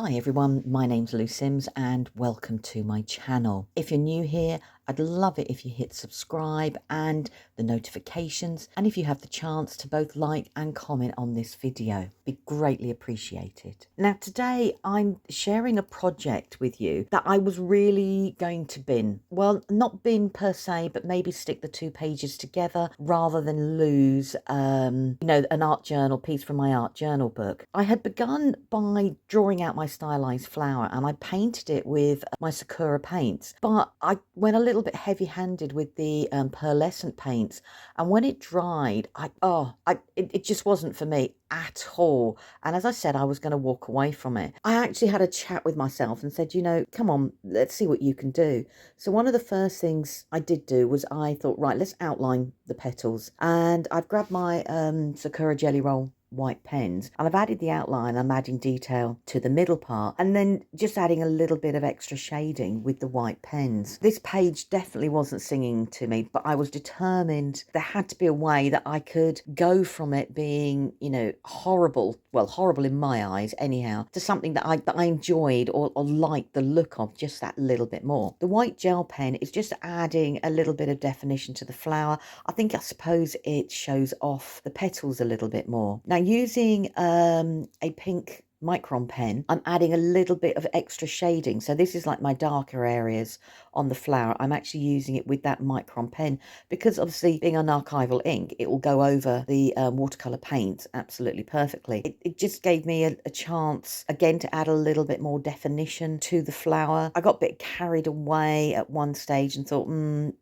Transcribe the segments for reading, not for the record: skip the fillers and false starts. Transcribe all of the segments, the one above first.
Hi everyone, my name's Lou Sims and welcome to my channel. If you're new here, I'd love it if you hit subscribe and the notifications, and if you have the chance to both like and comment on this video, be greatly appreciated. Now today I'm sharing a project with you that I was really going to bin. Well, not bin per se, but maybe stick the two pages together rather than lose an art journal piece from my art journal book. I had begun by drawing out my stylized flower and I painted it with my Sakura paints, but I went a little bit heavy-handed with the Pearlescent paints, and when it dried, it just wasn't for me at all. And as I said, I was going to walk away from it. I actually had a chat with myself and said, come on, let's see what you can do. So one of the first things I did do was I thought, right, let's outline the petals, and I've grabbed my Sakura Jelly Roll white pens and I've added the outline. I'm adding detail to the middle part and then just adding a little bit of extra shading with the white pens. This page definitely wasn't singing to me, but I was determined there had to be a way that I could go from it being, horrible in my eyes anyhow, to something that I enjoyed or liked the look of just that little bit more. The white gel pen is just adding a little bit of definition to the flower. I suppose it shows off the petals a little bit more. Now, using a pink Micron pen, I'm adding a little bit of extra shading. So this is like my darker areas on the flower. I'm actually using it with that Micron pen because obviously being an archival ink, it will go over the watercolor paint absolutely perfectly. It just gave me a chance again to add a little bit more definition to the flower. I got a bit carried away at one stage and thought,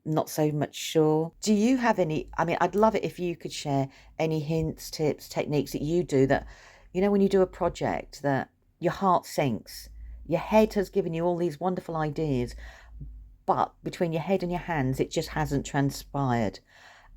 not so much sure. Do you have any, I'd love it if you could share any hints, tips, techniques that you do that, when you do a project that your heart sinks, your head has given you all these wonderful ideas, but between your head and your hands, it just hasn't transpired.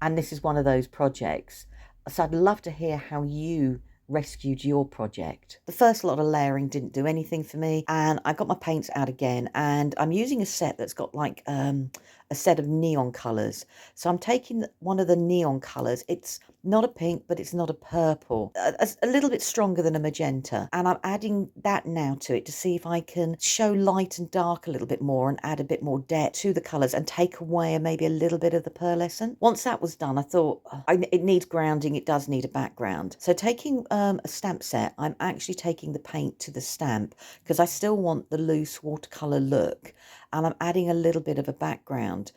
And this is one of those projects. So I'd love to hear how you rescued your project. The first lot of layering didn't do anything for me, and I got my paints out again, and I'm using a set that's got like a set of neon colors. So I'm taking one of the neon colors. It's not a pink, but it's not a purple, a little bit stronger than a magenta, and I'm adding that now to it to see if I can show light and dark a little bit more and add a bit more depth to the colors and take away maybe a little bit of the pearlescent. Once that was done, I thought it needs grounding. It does need a background. So taking a stamp set, I'm actually taking the paint to the stamp because I still want the loose watercolor look, and I'm adding a little bit of a background.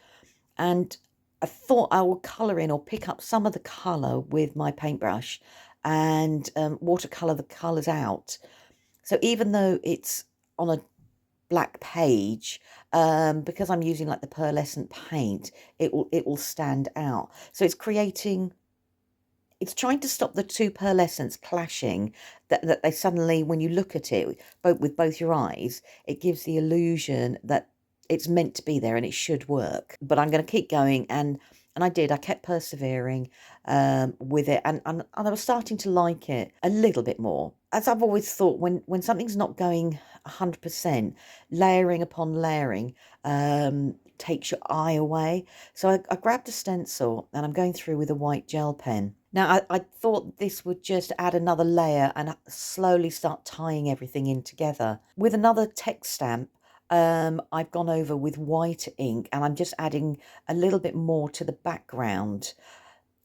And I thought I would colour in or pick up some of the colour with my paintbrush and watercolour the colours out. So even though it's on a black page, because I'm using like the pearlescent paint, it will stand out. So it's trying to stop the two pearlescents clashing, that they suddenly, when you look at it with both your eyes, it gives the illusion that it's meant to be there and it should work. But I'm going to keep going, and I did. I kept persevering with it, and I was starting to like it a little bit more. As I've always thought, when something's not going 100%, layering upon layering takes your eye away. So I grabbed a stencil and I'm going through with a white gel pen. Now, I thought this would just add another layer and slowly start tying everything in together. With another text stamp, I've gone over with white ink and I'm just adding a little bit more to the background.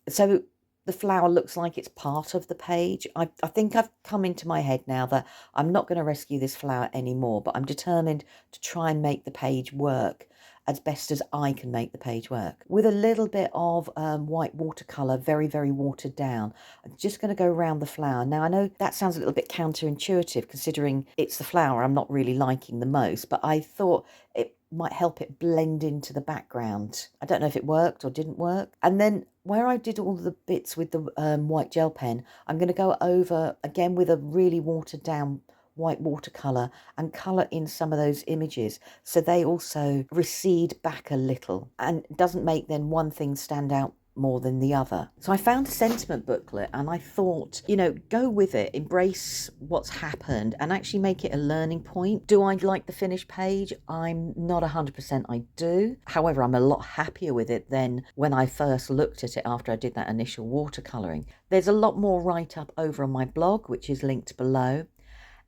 So the flower looks like it's part of the page. I think I've come into my head now that I'm not going to rescue this flower anymore, but I'm determined to try and make the page work as best as I can make the page work. With a little bit of white watercolour, very, very watered down, I'm just going to go around the flower. Now, I know that sounds a little bit counterintuitive considering it's the flower I'm not really liking the most, but I thought it might help it blend into the background. I don't know if it worked or didn't work. And then where I did all the bits with the white gel pen, I'm going to go over again with a really watered down white watercolor and color in some of those images so they also recede back a little and doesn't make then one thing stand out more than the other. So I found a sentiment booklet and I thought, go with it, embrace what's happened and actually make it a learning point. Do I like the finished page? I'm not 100% I do. However, I'm a lot happier with it than when I first looked at it after I did that initial watercoloring. There's a lot more write up over on my blog, which is linked below.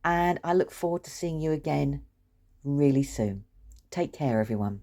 and I look forward to seeing you again really soon. Take care, everyone.